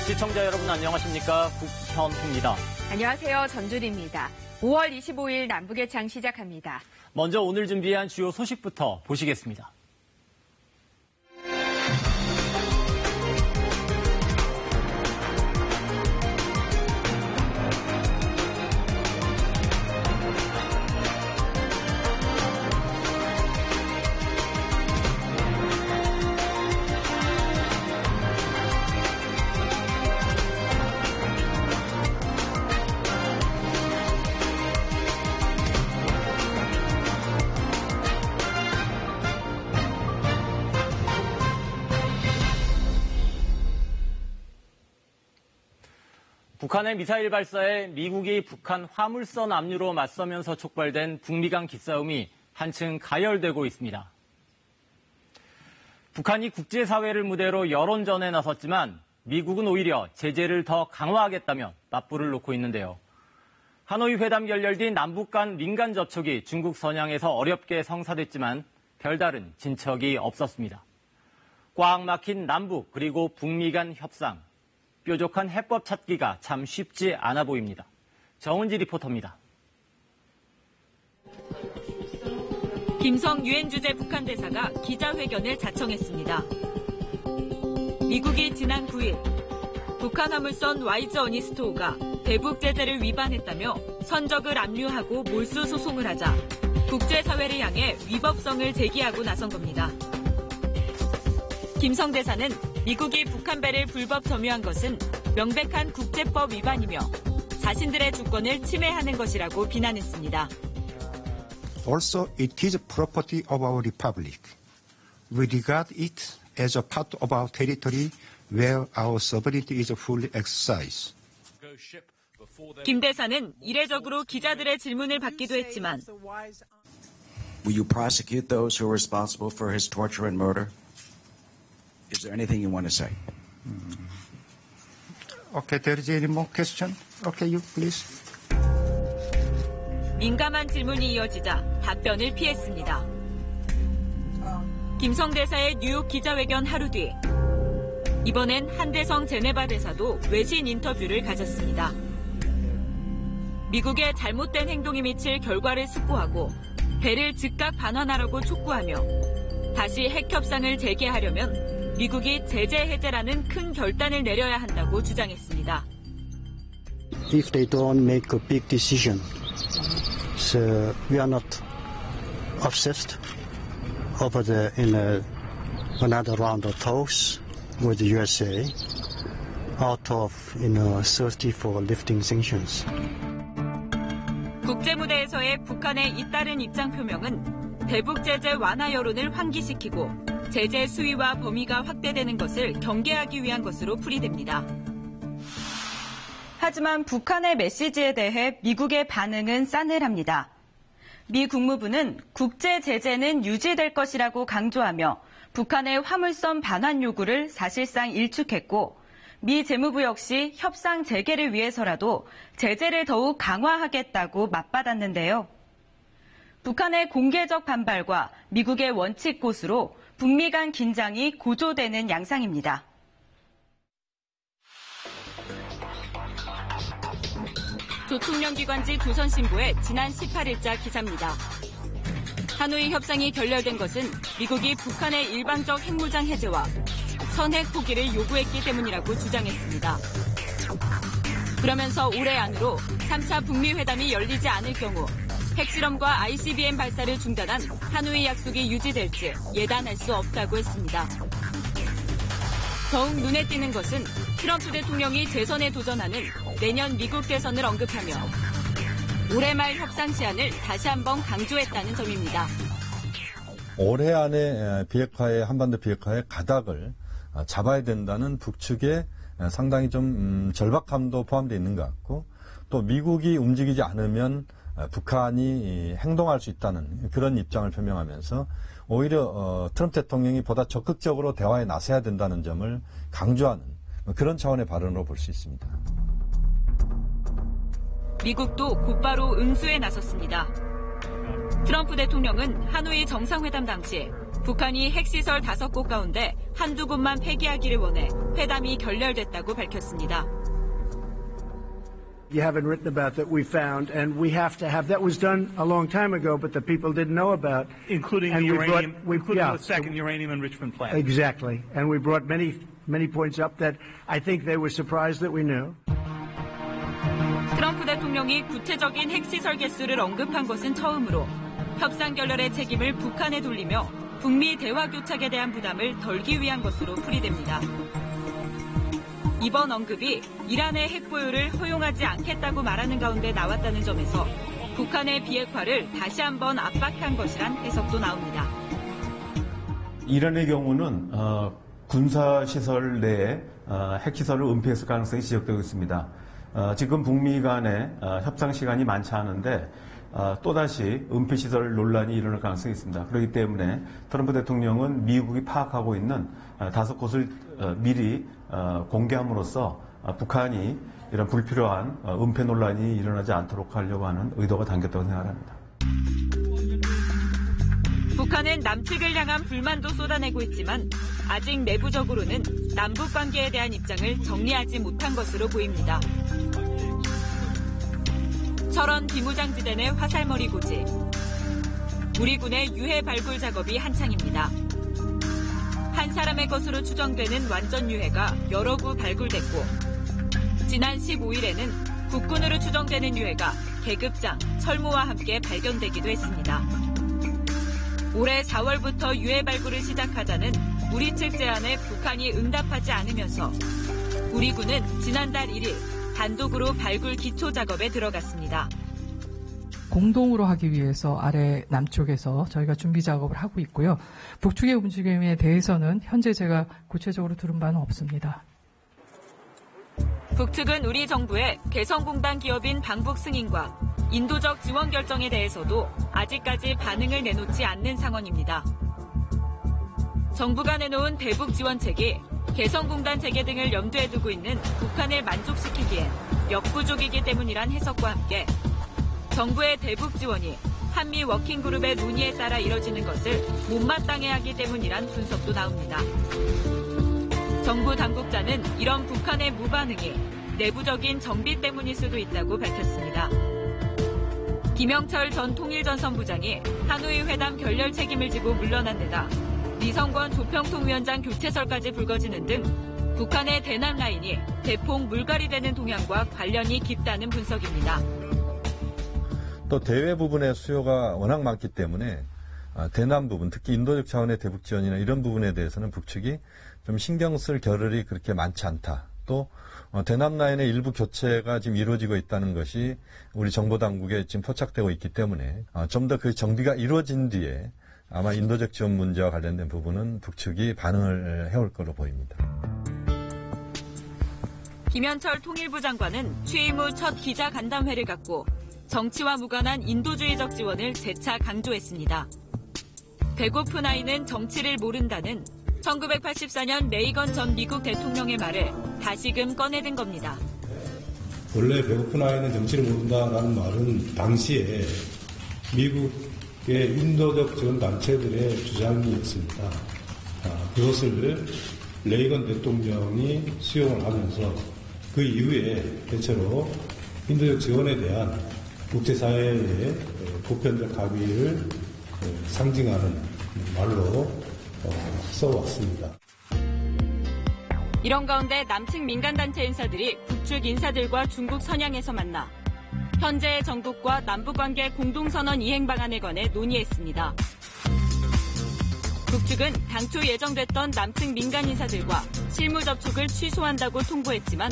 시청자 여러분 안녕하십니까? 국현호입니다. 안녕하세요. 전주리입니다. 5월 25일 남북의 창 시작합니다. 먼저 오늘 준비한 주요 소식부터 보시겠습니다. 북한의 미사일 발사에 미국이 북한 화물선 압류로 맞서면서 촉발된 북미간 기싸움이 한층 가열되고 있습니다. 북한이 국제사회를 무대로 여론전에 나섰지만 미국은 오히려 제재를 더 강화하겠다며 맞불을 놓고 있는데요. 하노이 회담 결렬 뒤 남북 간 민간 접촉이 중국 선양에서 어렵게 성사됐지만 별다른 진척이 없었습니다. 꽉 막힌 남북 그리고 북미 간 협상. 뾰족한 해법 찾기가 참 쉽지 않아 보입니다. 정은지 리포터입니다. 김성 유엔 주재 북한 대사가 기자회견을 자청했습니다. 미국이 지난 9일 북한 화물선 와이즈 어니스토호가 대북 제재를 위반했다며 선적을 압류하고 몰수 소송을 하자 국제사회를 향해 위법성을 제기하고 나선 겁니다. 김성 대사는 미국이 북한 배를 불법 점유한 것은 명백한 국제법 위반이며 자신들의 주권을 침해하는 것이라고 비난했습니다. Also, it is property of our republic. We regard it as a part of our territory where our sovereignty is fully exercised. 김 대사는 이례적으로 기자들의 질문을 받기도 했지만 Will you prosecute those who are responsible for his torture and murder? Is there anything you want to say? Okay, there is any more question? Okay, you please. 민감한 질문이 이어지자 답변을 피했습니다. 김성 대사의 뉴욕 기자회견 하루 뒤 이번엔 한대성 제네바 대사도 외신 인터뷰를 가졌습니다. 미국의 잘못된 행동이 미칠 결과를 숙고하고 배를 즉각 반환하라고 촉구하며 다시 핵 협상을 재개하려면 미국이 제재 해제라는 큰 결단을 내려야 한다고 주장했습니다. If they don't make a big decision, so we are not obsessed over another round of talks with the USA out of thirsty for lifting sanctions. 국제 무대에서의 북한의 잇따른 입장 표명은 대북 제재 완화 여론을 환기시키고 제재 수위와 범위가 확대되는 것을 경계하기 위한 것으로 풀이됩니다. 하지만 북한의 메시지에 대해 미국의 반응은 싸늘합니다. 미 국무부는 국제 제재는 유지될 것이라고 강조하며 북한의 화물선 반환 요구를 사실상 일축했고 미 재무부 역시 협상 재개를 위해서라도 제재를 더욱 강화하겠다고 맞받았는데요. 북한의 공개적 반발과 미국의 원칙 고수로 북미 간 긴장이 고조되는 양상입니다. 조총련기관지 조선신보의 지난 18일자 기사입니다. 하노이 협상이 결렬된 것은 미국이 북한의 일방적 핵무장 해제와 선핵 포기를 요구했기 때문이라고 주장했습니다. 그러면서 올해 안으로 3차 북미 회담이 열리지 않을 경우 핵실험과 ICBM 발사를 중단한 하노이 약속이 유지될지 예단할 수 없다고 했습니다. 더욱 눈에 띄는 것은 트럼프 대통령이 재선에 도전하는 내년 미국 대선을 언급하며 올해 말 협상 시한을 다시 한번 강조했다는 점입니다. 올해 안에 한반도 비핵화의 가닥을 잡아야 된다는 북측의 상당히 좀 절박함도 포함되어 있는 것 같고 또 미국이 움직이지 않으면 북한이 행동할 수 있다는 그런 입장을 표명하면서 오히려 트럼프 대통령이 보다 적극적으로 대화에 나서야 된다는 점을 강조하는 그런 차원의 발언으로 볼 수 있습니다. 미국도 곧바로 응수에 나섰습니다. 트럼프 대통령은 하노이 정상회담 당시 북한이 핵시설 5곳 가운데 한두 곳만 폐기하기를 원해 회담이 결렬됐다고 밝혔습니다. You haven't written about that we found, and we have to have. That was done a long time ago, but the people didn't know about. Including the uranium, including the second uranium enrichment plant. Exactly, and we brought many points up that I think they were surprised that we knew. 트럼프 대통령이 구체적인 핵시설 개수를 언급한 것은 처음으로 협상 결렬의 책임을 북한에 돌리며 북미 대화 교착에 대한 부담을 덜기 위한 것으로 풀이됩니다. 이번 언급이 이란의 핵 보유를 허용하지 않겠다고 말하는 가운데 나왔다는 점에서 북한의 비핵화를 다시 한번 압박한 것이란 해석도 나옵니다. 이란의 경우는 군사시설 내에 핵시설을 은폐했을 가능성이 지적되고 있습니다. 지금 북미 간의 협상 시간이 많지 않은데 또다시 은폐시설 논란이 일어날 가능성이 있습니다. 그렇기 때문에 트럼프 대통령은 미국이 파악하고 있는 5곳을 미리 공개함으로써 북한이 이런 불필요한 은폐 논란이 일어나지 않도록 하려고 하는 의도가 담겼다고 생각합니다. 북한은 남측을 향한 불만도 쏟아내고 있지만 아직 내부적으로는 남북 관계에 대한 입장을 정리하지 못한 것으로 보입니다. 철원 비무장지대 내 화살머리 고지. 우리 군의 유해 발굴 작업이 한창입니다. 한 사람의 것으로 추정되는 완전 유해가 여러 구 발굴됐고 지난 15일에는 국군으로 추정되는 유해가 계급장, 철모와 함께 발견되기도 했습니다. 올해 4월부터 유해 발굴을 시작하자는 우리 측 제안에 북한이 응답하지 않으면서 우리 군은 지난달 1일 단독으로 발굴 기초 작업에 들어갔습니다. 공동으로 하기 위해서 아래 남쪽에서 저희가 준비 작업을 하고 있고요. 북측의 움직임에 대해서는 현재 제가 구체적으로 들은 바는 없습니다. 북측은 우리 정부의 개성공단 기업인 방북 승인과 인도적 지원 결정에 대해서도 아직까지 반응을 내놓지 않는 상황입니다. 정부가 내놓은 대북 지원책이 개성공단 재개 등을 염두에 두고 있는 북한을 만족시키기엔 역부족이기 때문이란 해석과 함께 정부의 대북 지원이 한미 워킹그룹의 논의에 따라 이뤄지는 것을 못마땅해 하기 때문이란 분석도 나옵니다. 정부 당국자는 이런 북한의 무반응이 내부적인 정비 때문일 수도 있다고 밝혔습니다. 김영철 전 통일전선부장이 하노이 회담 결렬 책임을 지고 물러난 데다 리성권 조평통위원장 교체설까지 불거지는 등 북한의 대남 라인이 대폭 물갈이되는 동향과 관련이 깊다는 분석입니다. 또 대외 부분의 수요가 워낙 많기 때문에 대남 부분, 특히 인도적 차원의 대북 지원이나 이런 부분에 대해서는 북측이 좀 신경 쓸 겨를이 그렇게 많지 않다. 또 대남 라인의 일부 교체가 지금 이루어지고 있다는 것이 우리 정보 당국에 지금 포착되고 있기 때문에 좀 더 그 정비가 이루어진 뒤에 아마 인도적 지원 문제와 관련된 부분은 북측이 반응을 해올 거로 보입니다. 김현철 통일부 장관은 취임 후 첫 기자간담회를 갖고 정치와 무관한 인도주의적 지원을 재차 강조했습니다. 배고픈 아이는 정치를 모른다는 1984년 레이건 전 미국 대통령의 말을 다시금 꺼내든 겁니다. 원래 배고픈 아이는 정치를 모른다라는 말은 당시에 미국의 인도적 지원 단체들의 주장이었습니다. 그것을 레이건 대통령이 수용을 하면서 그 이후에 대체로 인도적 지원에 대한 국제사회의 보편적 합의를 상징하는 말로 써왔습니다. 이런 가운데 남측 민간단체 인사들이 북측 인사들과 중국 선양에서 만나 현재의 정국과 남북관계 공동선언 이행 방안에 관해 논의했습니다. 북측은 당초 예정됐던 남측 민간 인사들과 실무 접촉을 취소한다고 통보했지만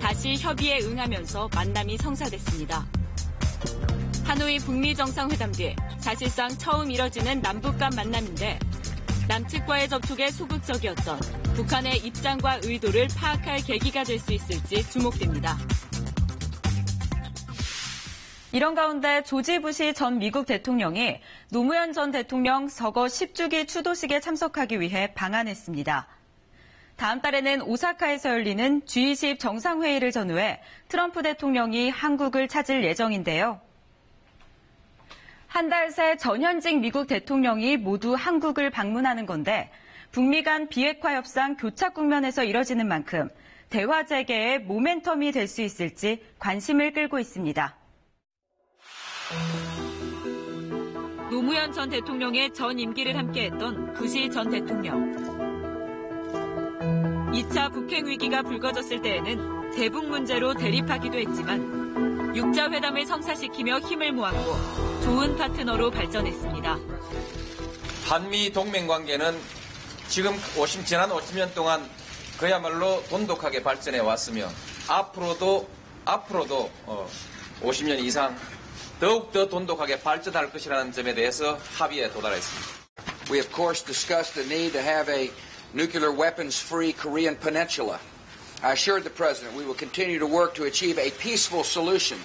다시 협의에 응하면서 만남이 성사됐습니다. 하노이 북미 정상회담 뒤 사실상 처음 이뤄지는 남북 간 만남인데 남측과의 접촉에 소극적이었던 북한의 입장과 의도를 파악할 계기가 될 수 있을지 주목됩니다. 이런 가운데 조지 부시 전 미국 대통령이 노무현 전 대통령 서거 10주기 추도식에 참석하기 위해 방한했습니다. 다음 달에는 오사카에서 열리는 G20 정상회의를 전후해 트럼프 대통령이 한국을 찾을 예정인데요. 한 달 새 전현직 미국 대통령이 모두 한국을 방문하는 건데 북미 간 비핵화 협상 교착 국면에서 이뤄지는 만큼 대화 재개의 모멘텀이 될 수 있을지 관심을 끌고 있습니다. 노무현 전 대통령의 전 임기를 함께했던 부시 전 대통령. 2차 북핵 위기가 불거졌을 때에는 대북 문제로 대립하기도 했지만 육자 회담을 성사시키며 힘을 모았고 좋은 파트너로 발전했습니다. 한미 동맹 관계는 지금 지난 50년 동안 그야말로 돈독하게 발전해 왔으며 앞으로도 50년 이상 더욱더 돈독하게 발전할 것이라는 점에 대해서 합의에 도달했습니다. We of course discussed the need to have a nuclear weapons-free Korean peninsula. I assured the President we will continue to work to achieve a peaceful solution.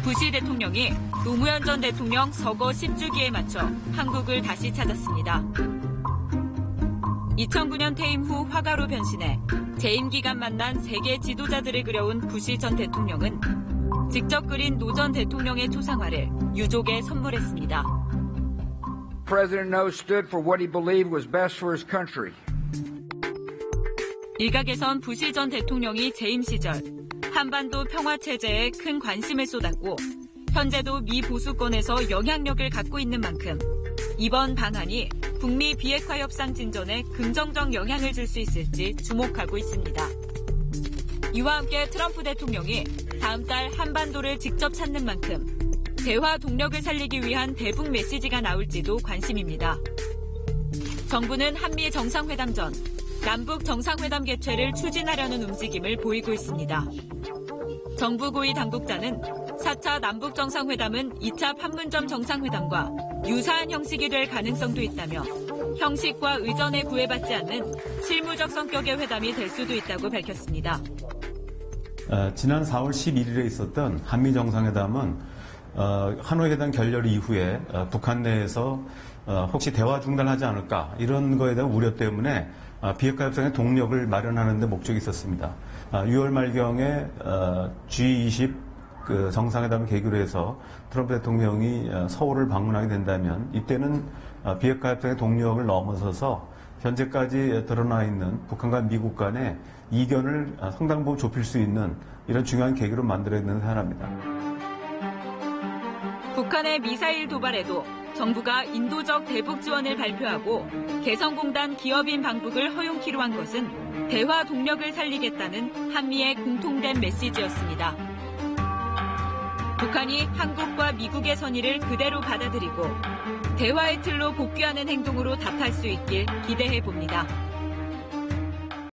부시 대통령이 노무현 전 대통령 서거 10주기에 맞춰 한국을 다시 찾았습니다. 2009년 퇴임 후 화가로 변신해 재임 기간 만난 세계 지도자들을 그려온 부시 전 대통령은 직접 그린 노 전 대통령의 초상화를 유족에 선물했습니다. President No stood for what he believed was best for his country. 일각에선 부시 전 대통령이 재임 시절 한반도 평화 체제에 큰 관심을 쏟았고 현재도 미 보수권에서 영향력을 갖고 있는 만큼 이번 방한이 북미 비핵화 협상 진전에 긍정적 영향을 줄 수 있을지 주목하고 있습니다. 이와 함께 트럼프 대통령이 다음 달 한반도를 직접 찾는 만큼 대화 동력을 살리기 위한 대북 메시지가 나올지도 관심입니다. 정부는 한미 정상회담 전 남북 정상회담 개최를 추진하려는 움직임을 보이고 있습니다. 정부 고위 당국자는 4차 남북 정상회담은 2차 판문점 정상회담과 유사한 형식이 될 가능성도 있다며 형식과 의전에 구애받지 않는 실무적 성격의 회담이 될 수도 있다고 밝혔습니다. 지난 4월 11일에 있었던 한미 정상회담은 하노이 회담 결렬 이후에 북한 내에서 혹시 대화 중단하지 않을까 이런 거에 대한 우려 때문에 비핵화 협상의 동력을 마련하는 데 목적이 있었습니다. 6월 말경에 G20 정상회담을 계기로 해서 트럼프 대통령이 서울을 방문하게 된다면 이때는 비핵화 협상의 동력을 넘어서서 현재까지 드러나 있는 북한과 미국 간의 이견을 상당 부분 좁힐 수 있는 이런 중요한 계기로 만들어야 된다고 생각합니다. 북한의 미사일 도발에도 정부가 인도적 대북 지원을 발표하고 개성공단 기업인 방북을 허용키로 한 것은 대화 동력을 살리겠다는 한미의 공통된 메시지였습니다. 북한이 한국과 미국의 선의를 그대로 받아들이고 대화의 틀로 복귀하는 행동으로 답할 수 있길 기대해 봅니다.